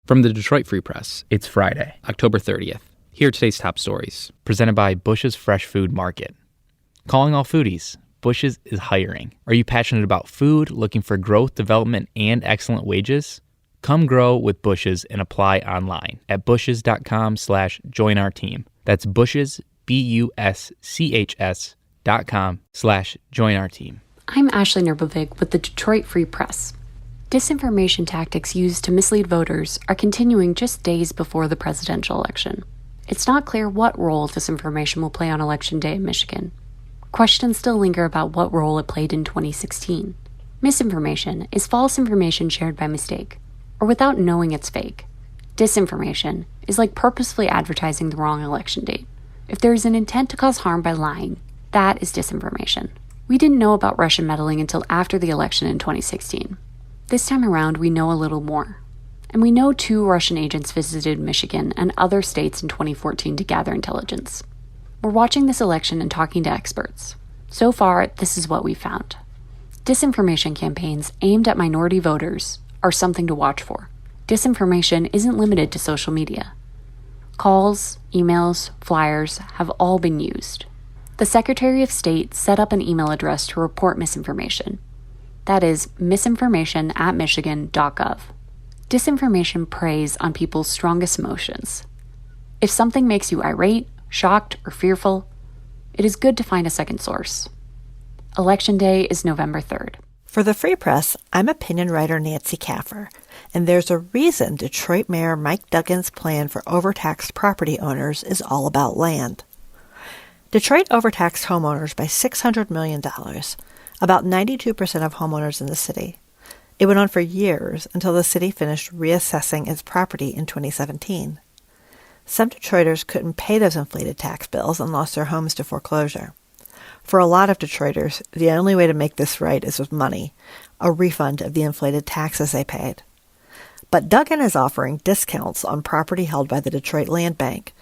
From the Detroit Free Press, it's Friday, October 30th. Here are today's top stories, presented by Bush's Fresh Food Market. Calling all foodies, Bush's is hiring. Are you passionate about food, looking for growth, development, and excellent wages? Come grow with Bush's and apply online at bushes.com/join our team. That's Bush's, BUSCHS.com/join our team. I'm Ashley Nerbovic with the Detroit Free Press. Disinformation tactics used to mislead voters are continuing just days before the presidential election. It's not clear what role disinformation will play on Election Day in Michigan. Questions still linger about what role it played in 2016. Misinformation is false information shared by mistake, or without knowing it's fake. Disinformation is like purposefully advertising the wrong election date. If there is an intent to cause harm by lying, that is disinformation. We didn't know about Russian meddling until after the election in 2016. This time around, we know a little more. And we know 2 Russian agents visited Michigan and other states in 2014 to gather intelligence. We're watching this election and talking to experts. So far, this is what we found. Disinformation campaigns aimed at minority voters are something to watch for. Disinformation isn't limited to social media. Calls, emails, flyers have all been used. The Secretary of State set up an email address to report misinformation. That is misinformation@michigan.gov. Disinformation preys on people's strongest emotions. If something makes you irate, shocked, or fearful, it is good to find a second source. Election Day is November 3rd. For the Free Press, I'm opinion writer Nancy Kaffer, and there's a reason Detroit Mayor Mike Duggan's plan for overtaxed property owners is all about land. Detroit overtaxed homeowners by $600 million, about 92% of homeowners in the city. It went on for years until the city finished reassessing its property in 2017. Some Detroiters couldn't pay those inflated tax bills and lost their homes to foreclosure. For a lot of Detroiters, the only way to make this right is with money, a refund of the inflated taxes they paid. But Duggan is offering discounts on property held by the Detroit Land Bank,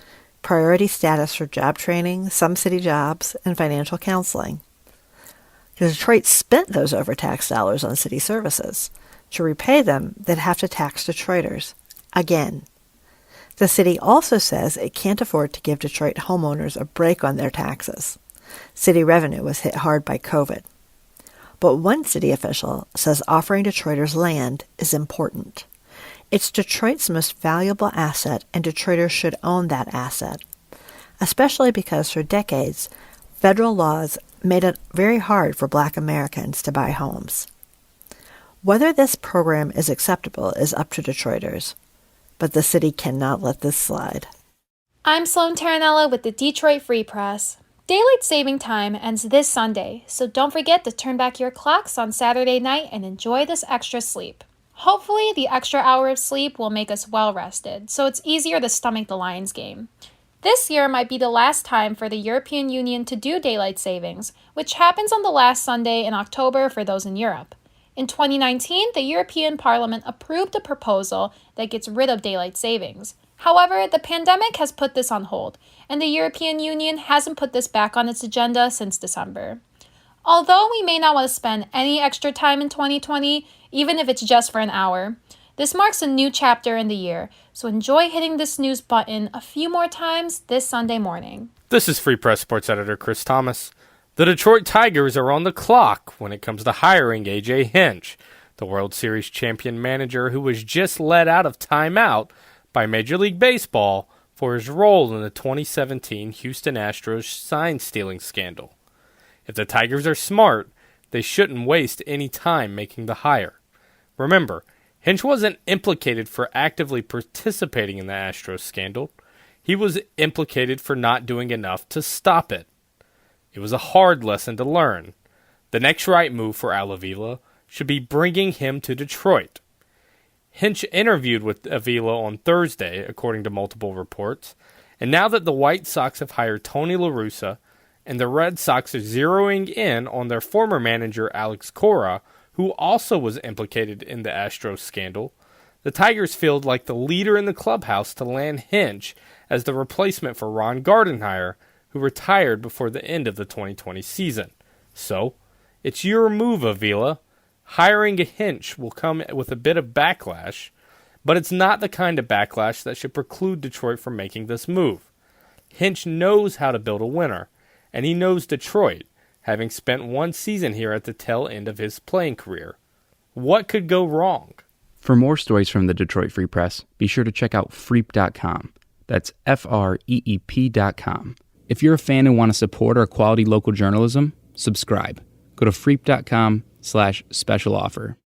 priority status for job training, some city jobs, and financial counseling. Detroit spent those overtaxed dollars on city services. To repay them, they'd have to tax Detroiters. Again. The city also says it can't afford to give Detroit homeowners a break on their taxes. City revenue was hit hard by COVID. But one city official says offering Detroiters land is important. It's Detroit's most valuable asset, and Detroiters should own that asset, especially because for decades, federal laws made it very hard for Black Americans to buy homes. Whether this program is acceptable is up to Detroiters, but the city cannot let this slide. I'm Sloan Taranella with the Detroit Free Press. Daylight saving time ends this Sunday, so don't forget to turn back your clocks on Saturday night and enjoy this extra sleep. Hopefully, the extra hour of sleep will make us well rested, so it's easier to stomach the Lions game. This year might be the last time for the European Union to do daylight savings, which happens on the last Sunday in October for those in Europe. In 2019, the European Parliament approved a proposal that gets rid of daylight savings. However, the pandemic has put this on hold, and the European Union hasn't put this back on its agenda since December. Although we may not want to spend any extra time in 2020, even if it's just for an hour, this marks a new chapter in the year, so enjoy hitting this snooze button a few more times this Sunday morning. This is Free Press Sports Editor Chris Thomas. The Detroit Tigers are on the clock when it comes to hiring A.J. Hinch, the World Series champion manager who was just let out of timeout by Major League Baseball for his role in the 2017 Houston Astros sign-stealing scandal. If the Tigers are smart, they shouldn't waste any time making the hire. Remember, Hinch wasn't implicated for actively participating in the Astros scandal. He was implicated for not doing enough to stop it. It was a hard lesson to learn. The next right move for Al Avila should be bringing him to Detroit. Hinch interviewed with Avila on Thursday, according to multiple reports, and now that the White Sox have hired Tony La Russa and the Red Sox are zeroing in on their former manager Alex Cora, who also was implicated in the Astros scandal, the Tigers feel like the leader in the clubhouse to land Hinch as the replacement for Ron Gardenhire, who retired before the end of the 2020 season. So, it's your move, Avila. Hiring a Hinch will come with a bit of backlash, But it's not the kind of backlash that should preclude Detroit from making this move. Hinch knows how to build a winner, and he knows Detroit, having spent one season here at the tail end of his playing career. What could go wrong? For more stories from the Detroit Free Press, be sure to check out freep.com. That's FREEP.com. If you're a fan and want to support our quality local journalism, subscribe. Go to freep.com/special offer.